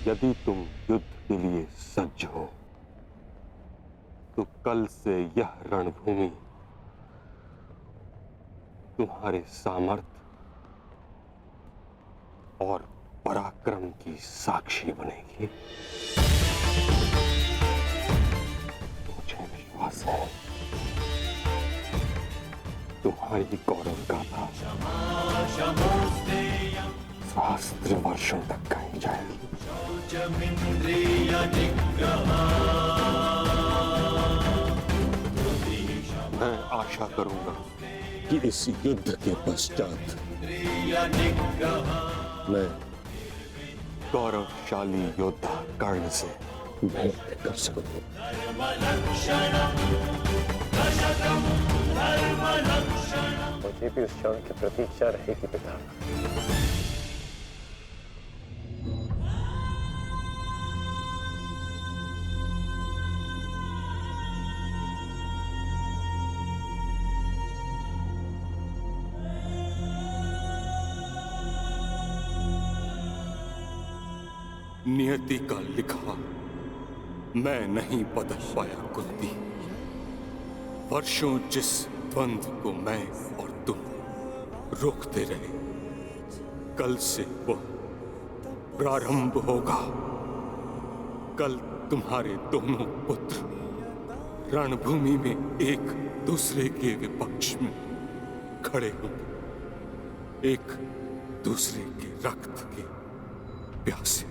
यदि तुम युद्ध के लिए सज्ज हो तो कल से यह रणभूमि तुम्हारे सामर्थ्य और पराक्रम की साक्षी बनेगी। मुझे विश्वास है तुम्हारी गौरव गाथा सहस्त्र वर्षों तक गाई जाएगी। मैं आशा करूंगा कि इस युद्ध के पश्चात मैं गौरवशाली योद्धा कर्ण से भेंट कर सकूं। मुझे भी उस क्षण की प्रतीक्षा रहेगी पिता। नियति का लिखा मैं नहीं बदल पाया कुंती। वर्षों जिस द्वंद्व को मैं और तुम रोकते रहे, कल से वह प्रारंभ होगा। कल तुम्हारे दोनों पुत्र रणभूमि में एक दूसरे के विपक्ष में खड़े होंगे, एक दूसरे के रक्त के प्यासे।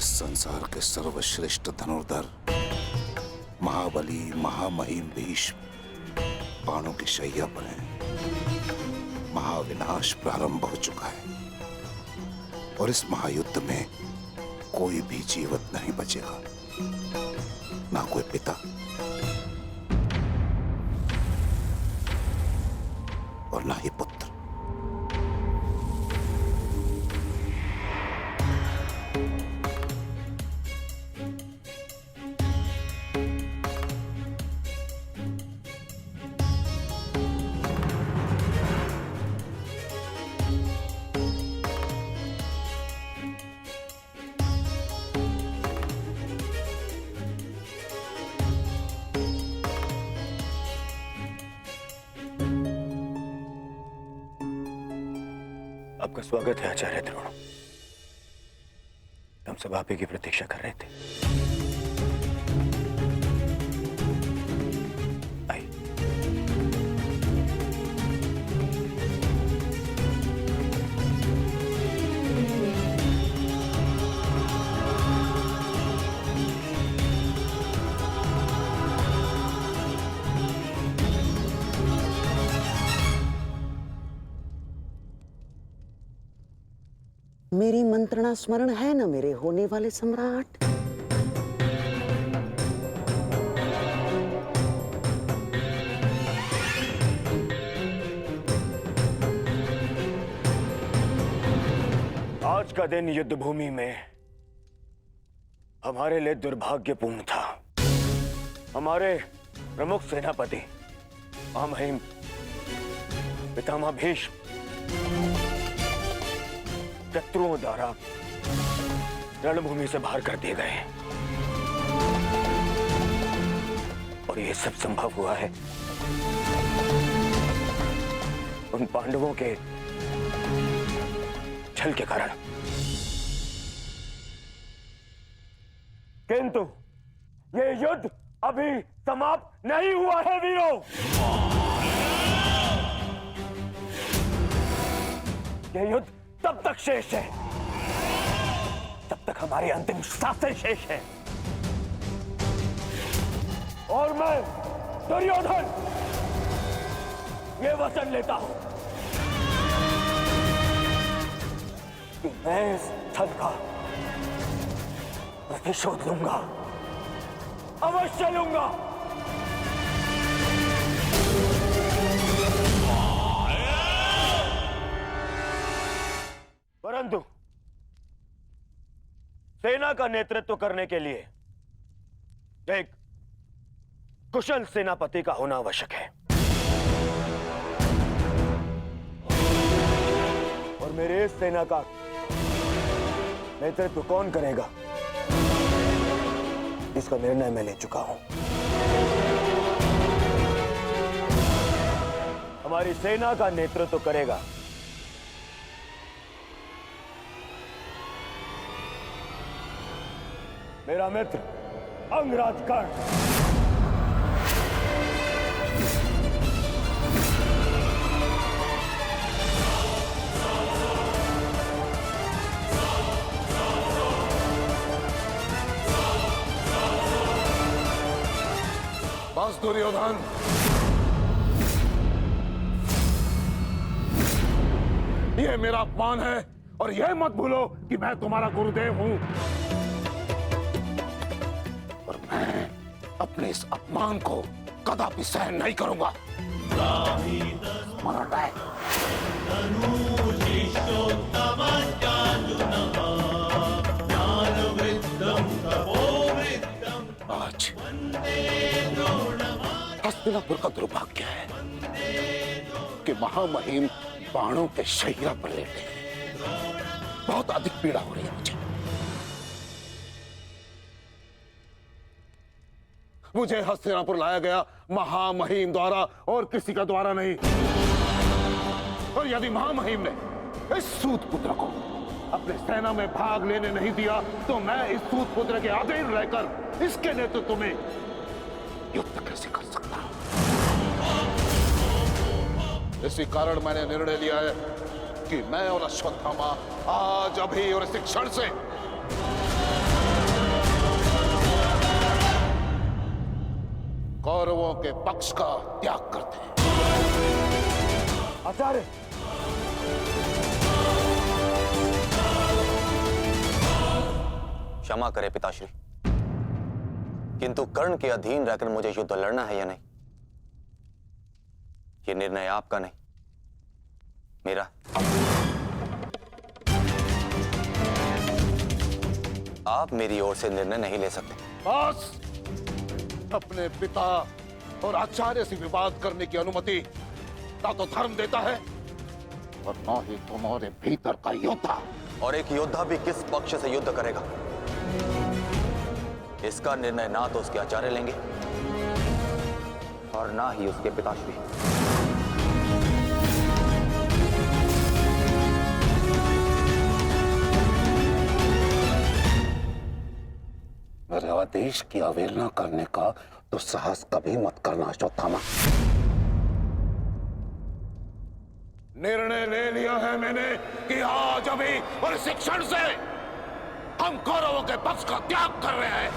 संसार के सर्वश्रेष्ठ धनुर्धर महाबली महामहिम भीष्म बाणों की शैया पर हैं। महाविनाश प्रारंभ हो चुका है और इस महायुद्ध में कोई भी जीवित नहीं बचेगा, ना कोई पिता और ना ही पुत्र। आपका स्वागत है आचार्य द्रोण। हम सब आप ही की प्रतीक्षा कर रहे थे। आइए। मेरी मंत्रणा स्मरण है न मेरे होने वाले सम्राट? आज का दिन युद्ध भूमि में हमारे लिए दुर्भाग्यपूर्ण था। हमारे प्रमुख सेनापति महामहिम पितामह भीष्म शत्रुओं द्वारा रणभूमि से बाहर कर दिए गए और यह सब संभव हुआ है उन पांडवों के छल के कारण। किंतु यह युद्ध अभी समाप्त नहीं हुआ है वीरों। यह युद्ध तब तक शेष है जब तक हमारी अंतिम सांसें शेष है। और मैं दुर्योधन ये वचन लेता हूं कि मैं इस छल का प्रतिशोध लूंगा, अवश्य लूंगा। परंतु सेना का नेतृत्व करने के लिए एक कुशल सेनापति का होना आवश्यक है, और मेरे इस सेना का नेतृत्व कौन करेगा इसका निर्णय मैं ले चुका हूं। हमारी सेना का नेतृत्व करेगा मेरा मित्र अंगराज कर्ण। बस दुर्योधन, यह मेरा अपमान है और यह मत भूलो कि मैं तुम्हारा गुरुदेव हूं, और मैं अपने इस अपमान को कदापि सहन नहीं करूंगा। स्मरण रहे। आज हस्तिनापुर का दुर्भाग्य है कि महामहिम बाणों के शैया पर लेटे हैं। बहुत अधिक पीड़ा हो रही है मुझे हस्तिनापुर लाया गया महामहिम द्वारा और किसी का द्वारा नहीं। और यदि महामहिम ने इस सूत पुत्र को अपने सेना में भाग लेने नहीं दिया तो मैं इस सूत पुत्र के अधीन रहकर इसके नेतृत्व में युद्ध कैसे कर सकता हूं। इसी कारण मैंने निर्णय लिया है कि मैं और अश्वत्थामा आज अभी और इस क्षण से कौरवों के पक्ष का त्याग करते हैं। आचार्य, क्षमा करें पिताश्री, किंतु कर्ण के अधीन रहकर मुझे युद्ध लड़ना है या नहीं, ये निर्णय आपका नहीं, मेरा। आप मेरी ओर से निर्णय नहीं ले सकते। बस, अपने पिता और आचार्य से विवाद करने की अनुमति ना तो धर्म देता है और न ही तुम्हारे भीतर का योद्धा। और एक योद्धा भी किस पक्ष से युद्ध करेगा, इसका निर्णय ना तो उसके आचार्य लेंगे और ना ही उसके पिताश्री। मेरे आदेश की अवहेलना करने का तो साहस कभी मत करना अश्वत्थामा। निर्णय ले लिया है मैंने कि आज अभी और इस क्षण से हम कौरवों के पक्ष का त्याग कर रहे हैं।